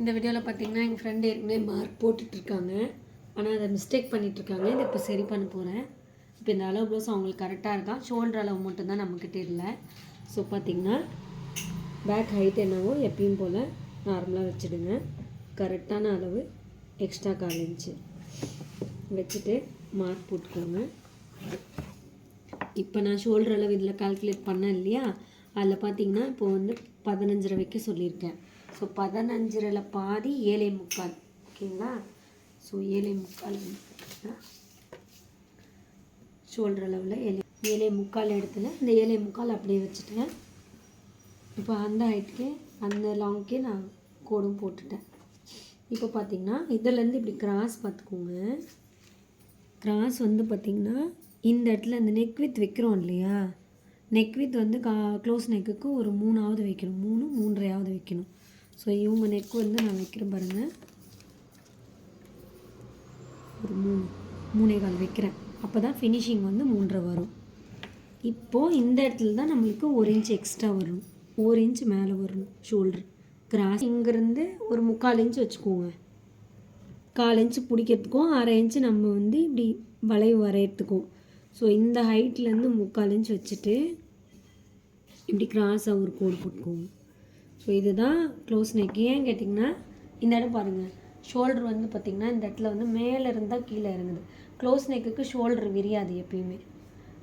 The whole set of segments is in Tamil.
இந்த வீடியோவில் பார்த்தீங்கன்னா எங்கள் ஃப்ரெண்டு ஏற்கனவே மார்க் போட்டுட்ருக்காங்க. ஆனால் அதை மிஸ்டேக் பண்ணிகிட்ருக்காங்க. இதை இப்போ சரி பண்ண போகிறேன். இப்போ இந்த அளவு ப்ளவுஸ் அவங்களுக்கு கரெக்டாக இருக்கா, ஷோல்டர் அளவு மட்டும்தான் நம்மக்கிட்ட இல்லை. ஸோ பார்த்திங்கன்னா பேக் ஹைட் என்னவோ எப்பயும் போல் நார்மலாக வச்சுடுங்க. கரெக்டான அளவு எக்ஸ்ட்ரா 1/4 இன்ச்சு வச்சுட்டு மார்க் போட்டுக்கோங்க. இப்போ நான் ஷோல்டர் அளவு இதில் கால்குலேட் பண்ணேன் இல்லையா, அதில் பார்த்தீங்கன்னா இப்போ வந்து 15.5 வைக்க சொல்லியிருக்கேன். ஸோ 15.5 பாதி 7.75. ஓகேங்களா? ஸோ 7.75 ஷோல்டர் அளவில் 7.75 இடத்துல இந்த 7.75 அப்படியே வச்சுட்டேன். இப்போ அந்த ஹைட்டுக்கே அந்த லாங்க்கே நான் கோடும் போட்டுட்டேன். இப்போ பார்த்திங்கன்னா இதிலேருந்து இப்படி கிராஸ் பார்த்துக்கோங்க. கிராஸ் வந்து பார்த்திங்கன்னா இந்த இடத்துல இந்த நெக் வித் வைக்கிறோம் இல்லையா, நெக் வித் வந்து க்ளோஸ் நெக்குக்கு ஒரு 3ஆவது வைக்கணும், 3.5 வைக்கணும். ஸோ இவங்க நெக் வந்து நான் வைக்கிறேன் பாருங்கள், ஒரு 3.25 வைக்கிறேன். அப்போ தான் ஃபினிஷிங் வந்து 3.5 வரும். இப்போது இந்த இடத்துல தான் நம்மளுக்கு 1 இன்ச் எக்ஸ்ட்ரா வரும், 1 இன்ச் மேலே வரணும் ஷோல்டர் கிராஸ். இங்கேருந்து ஒரு 3/4 இன்ச் வச்சுக்கோங்க. 1/4 இன்ச்சு பிடிக்கிறதுக்கும் 1/2 இன்ச்சு நம்ம வந்து இப்படி வளைவு வரைகிறதுக்கும். ஸோ இந்த ஹைட்லேருந்து 3/4 இன்ச் வச்சுட்டு இப்படி கிராஸாக ஒரு கோடு போட்டுக்கோங்க. ஸோ இதுதான் க்ளோஸ் நெக். ஏன் கேட்டிங்கன்னா இந்த இடம் பாருங்கள், ஷோல்டர் வந்து பார்த்திங்கன்னா இந்த இடத்துல வந்து மேலே இருந்தால் கீழே இறங்குது. க்ளோஸ் நெக்குக்கு ஷோல்டர் விரியாது எப்பயுமே.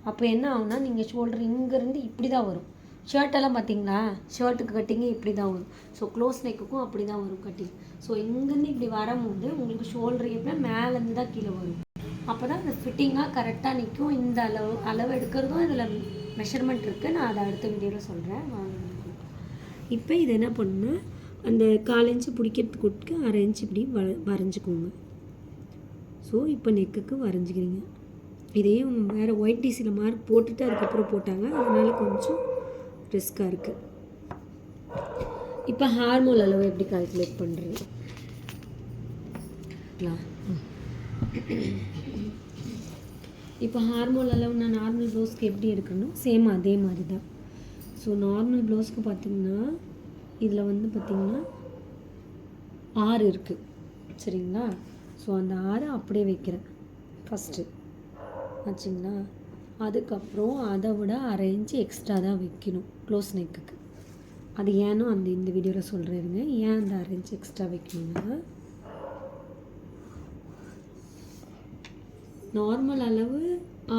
அப்போ என்ன ஆகுனா, நீங்கள் ஷோல்டர் இங்கேருந்து இப்படி தான் வரும். ஷர்ட்டெல்லாம் பார்த்திங்களா, ஷர்ட்டுக்கு கட்டிங்க இப்படி தான் வரும். ஸோ க்ளோஸ் நெக்குக்கும் அப்படி தான் வரும் கட்டிங். ஸோ இங்கேருந்து இப்படி வரும்போது உங்களுக்கு ஷோல்டர் எப்படின்னா மேலேருந்து தான் கீழே வரும். அப்போ தான் அந்த ஃபிட்டிங்காக கரெக்டாக நிற்கும். இந்த அளவு எடுக்கிறதும் இதில் மெஷர்மெண்ட் இருக்குது. நான் அதை அடுத்த வீடியோவில் சொல்கிறேன். இப்போ இதை என்ன பண்ணணும்னா, அந்த 1/4 இன்ச்சு பிடிக்கிறதுக்கு 1/2 இன்ச் இப்படி வரைஞ்சிக்கோங்க. ஸோ இப்போ நெக்குக்கு வரைஞ்சிக்கிறீங்க. இதையும் வேறு ஒயிட் டிசியில் மார்க் போட்டுட்டு அதுக்கப்புறம் போட்டாங்க, அதனால் கொஞ்சம் ரிஸ்க்காக இருக்குது. இப்போ ஹார்மோல் அளவு எப்படி கால்குலேட் பண்ணுறது? இப்போ ஹார்மோல் அளவு நான் நார்மல் ப்ளவுஸ்க்கு எப்படி எடுக்கணும், சேம் அதே மாதிரி தான். ஸோ நார்மல் ப்ளவுஸ்க்கு பார்த்திங்கன்னா இதில் வந்து பார்த்திங்கன்னா 6 இருக்குது, சரிங்களா? ஸோ அந்த 6 அப்படியே வைக்கிறேன் ஃபஸ்ட்டு, ஆச்சுங்களா? அதுக்கப்புறம் அதை விட 1/2 இன்ச்சு எக்ஸ்ட்ரா தான் வைக்கணும் க்ளோஸ் நெக்குக்கு. அது ஏனோ இந்த வீடியோவில் சொல்கிறேருங்க. ஏன் அந்த 1/2 இன்ச்சு எக்ஸ்ட்ரா வைக்கணும்னா, நார்மல் அளவு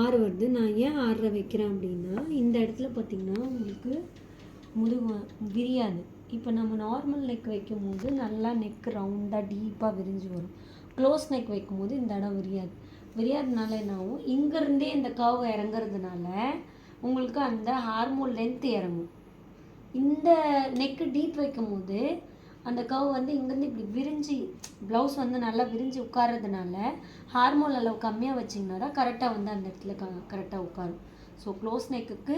6 வருது. நான் ஏன் 6 வைக்கிறேன் அப்படின்னா, இந்த இடத்துல பார்த்திங்கன்னா உங்களுக்கு முதுகு விரியாது. இப்போ நம்ம நார்மல் நெக் வைக்கும் போது நல்லா நெக் ரவுண்டாக டீப்பாக விரிஞ்சு வரும். க்ளோஸ் நெக் வைக்கும் போது இந்த இடம் விரியாதனால என்ன ஆகும், இங்கேருந்தே இந்த கர்வ் இறங்குறதுனால உங்களுக்கு அந்த ஹார்மோன் லென்த் இறங்கும். இந்த நெக்கு டீப் வைக்கும் போது அந்த கர்வ் வந்து இங்கேருந்து இப்படி விரிஞ்சு ப்ளவுஸ் வந்து நல்லா விரிஞ்சு உட்காரதுனால ஹார்மோன் அளவு கம்மியாக வச்சிங்கன்னா தான் கரெக்டாக வந்து அந்த இடத்துல கரெக்டாக உட்காரும். ஸோ க்ளோஸ் நெக்குக்கு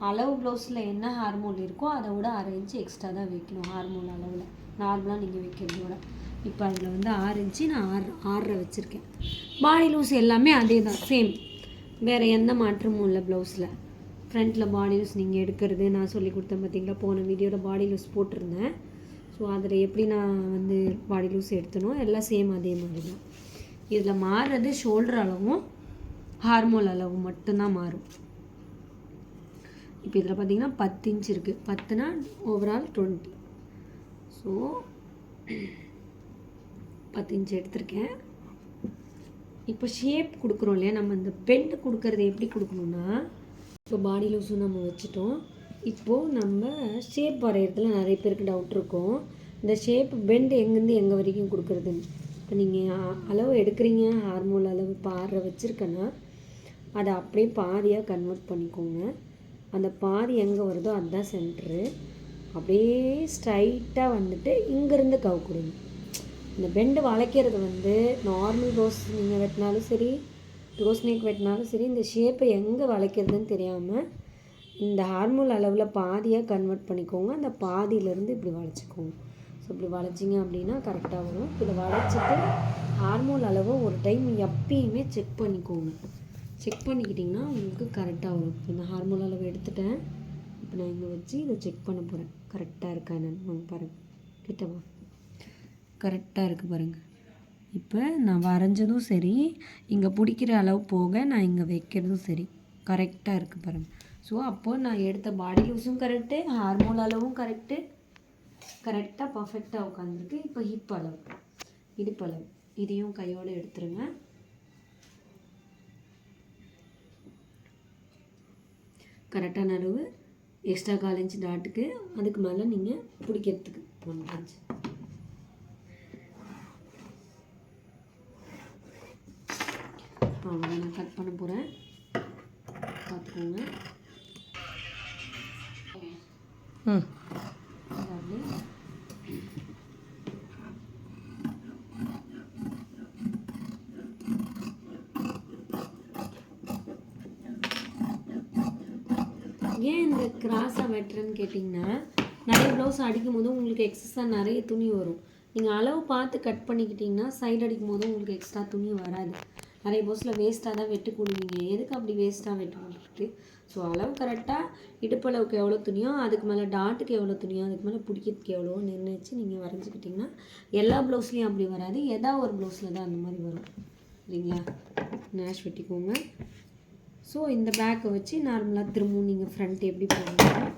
அளவு ப்ளவுஸில் என்ன ஹார்மோன் இருக்கோ அதை விட 1/2 இன்ச்சு எக்ஸ்ட்ரா தான் வைக்கணும் ஹார்மோன் அளவில், நார்மலாக நீங்கள் வைக்கிறதோட. இப்போ அதில் வந்து 6 இன்ச்சு நான் 6.5 வச்சுருக்கேன். பாடி லூஸ் எல்லாமே அதே தான், சேம், வேறு எந்த மாற்றமும் இல்லை ப்ளவுஸில். ஃப்ரண்ட்டில் பாடி லூஸ் நீங்கள் எடுக்கிறது நான் சொல்லி கொடுத்தேன் பார்த்தீங்களா, போன வீடியோவில் பாடி லூஸ் போட்டிருந்தேன். ஸோ அதில் எப்படி நான் வந்து பாடி லூஸ் எடுத்தனோ எல்லாம் சேம் அதே மாதிரி தான். இதில் மாறுறது ஷோல்டர் அளவும் ஹார்மோன் அளவும் மட்டும்தான் மாறும். இப்போ இதில் பார்த்திங்கன்னா 10 இன்ச் இருக்குது, 10னா ஓவரால் 20. ஸோ 10 இன்ச் எடுத்திருக்கேன். இப்போ ஷேப் கொடுக்குறோம் இல்லையா, நம்ம இந்த பெண்ட் கொடுக்கறது எப்படி கொடுக்கணுன்னா, இப்போ பாடி லூஸும் நம்ம வச்சுட்டோம். இப்போது நம்ம ஷேப் வரைகிறதுல நிறைய பேருக்கு டவுட் இருக்கும், இந்த ஷேப் பெண்ட் எங்கேருந்து எங்கே வரைக்கும் கொடுக்குறதுன்னு. இப்போ நீங்கள் அளவு எடுக்கிறீங்க, ஹார்மோன் அளவு 6 வச்சுருக்கேன்னா அதை அப்படியே பாதியாக கன்வெர்ட் பண்ணிக்கோங்க. அந்த பாதி எங்கே வருதோ அதுதான் சென்ட்ரு. அப்படியே ஸ்ட்ரைட்டாக வந்துட்டு இங்கேருந்து கவு கொடுங்க. இந்த பெண்டு வளைக்கிறது வந்து நார்மல் ப்ளவுஸ் நீங்கள் வெட்டினாலும் சரி, க்ளோஸ் நெக் வெட்டினாலும் சரி, இந்த ஷேப்பை எங்கே வளைக்கிறதுன்னு தெரியாமல் இந்த ஹார்மோன் அளவில் பாதியாக கன்வெர்ட் பண்ணிக்கோங்க. அந்த பாதியிலேருந்து இப்படி வளைச்சிக்கோங்க. ஸோ இப்படி வளைச்சிங்க அப்படின்னா கரெக்டாக வரும். இதை வளைச்சிட்டு ஹார்மோன் அளவை ஒரு டைம் எப்பயுமே செக் பண்ணிக்கோங்க. செக் பண்ணிக்கிட்டிங்கன்னா உங்களுக்கு கரெக்டாக வரும். இந்த ஹார்மோன் அளவு எடுத்துட்டேன். இப்போ நான் இங்கே வச்சு இதை செக் பண்ண போகிறேன் கரெக்டாக இருக்கா என்னன்னு. பாருங்கள் கிட்டவா. கரெக்டாக இருக்குது பாருங்கள். இப்போ நான் வரைஞ்சதும் சரி, இங்கே பிடிக்கிற அளவு போக நான் இங்கே வைக்கிறதும் சரி கரெக்டாக இருக்குது பாருங்கள். ஸோ அப்போது நான் எடுத்த பாடி லூஸும் கரெக்டு, ஹார்மோன் அளவும் கரெக்டு, கரெக்டாக பர்ஃபெக்டாக உட்காந்துருக்கு. இப்போ ஹிப் அளவு, இடுப்பு அளவு இதையும் கையோடு எடுத்துருங்க. கரெக்டான அளவு, எக்ஸ்ட்ரா 1/4 இன்ச் டாட்டுக்கு, அதுக்கு மேலே நீங்கள் பிடிக்கிறதுக்கு 1 இன்ச். அவ்வளோ நான் கட் பண்ண போகிறேன், பார்த்துக்கோங்க. ஏன் இந்த கிராஸாக வெட்டுறேன்னு கேட்டிங்கன்னா, நிறைய ப்ளவுஸ் அடிக்கும் போது உங்களுக்கு எக்ஸஸாக நிறைய துணி வரும். நீங்கள் அளவு பார்த்து கட் பண்ணிக்கிட்டிங்கன்னா சைடு அடிக்கும் போது உங்களுக்கு எக்ஸ்ட்ரா துணி வராது. நிறைய ப்ளவுஸில் வேஸ்ட்டாக தான் வெட்டு கொடுவீங்க. எதுக்கு அப்படி வேஸ்ட்டாக வெட்டு கொடுத்துட்டு? ஸோ அளவு கரெக்டாக இடுப்பளவுக்கு எவ்வளோ துணியோ, அதுக்கு மேலே டாட்டுக்கு எவ்வளோ துணியோ, அதுக்கு மேலே பிடிக்கிறதுக்கு எவ்வளோ நிர்ணயிச்சு நீங்கள் வரைஞ்சிக்கிட்டிங்கன்னா எல்லா ப்ளவுஸ்லேயும் அப்படி வராது, ஏதாவது ஒரு ப்ளவுஸில் தான் அந்த மாதிரி வரும். சரிங்களா? நேஷ் வெட்டிக்கோங்க. ஸோ இந்த பேக்கை வச்சு நார்மலாக திரும்பவும் நீங்கள் ஃப்ரண்ட் எப்படி போடணும்,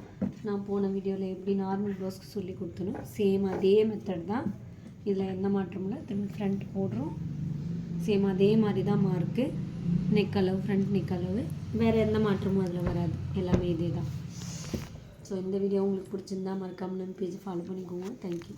நான் போன வீடியோவில் எப்படி நார்மல் ப்ளவுஸ்க்கு சொல்லி கொடுத்தனும் சேம் அதே மெத்தட் தான். இதில் எந்த மாற்றமும் இல்லை. திரும்பி ஃப்ரண்ட் போடுறோம், சேம் அதே மாதிரி தான் மார்க்கு. நெக் அளவு, ஃப்ரண்ட் நெக் அளவு, வேறு எந்த மாற்றமும் அதில் வராது, எல்லாமே இதே தான். ஸோ இந்த வீடியோ உங்களுக்கு பிடிச்சிருந்தா மறக்காமல் நம்ம பேஜை ஃபாலோ பண்ணிக்கோங்க. தேங்க்யூ.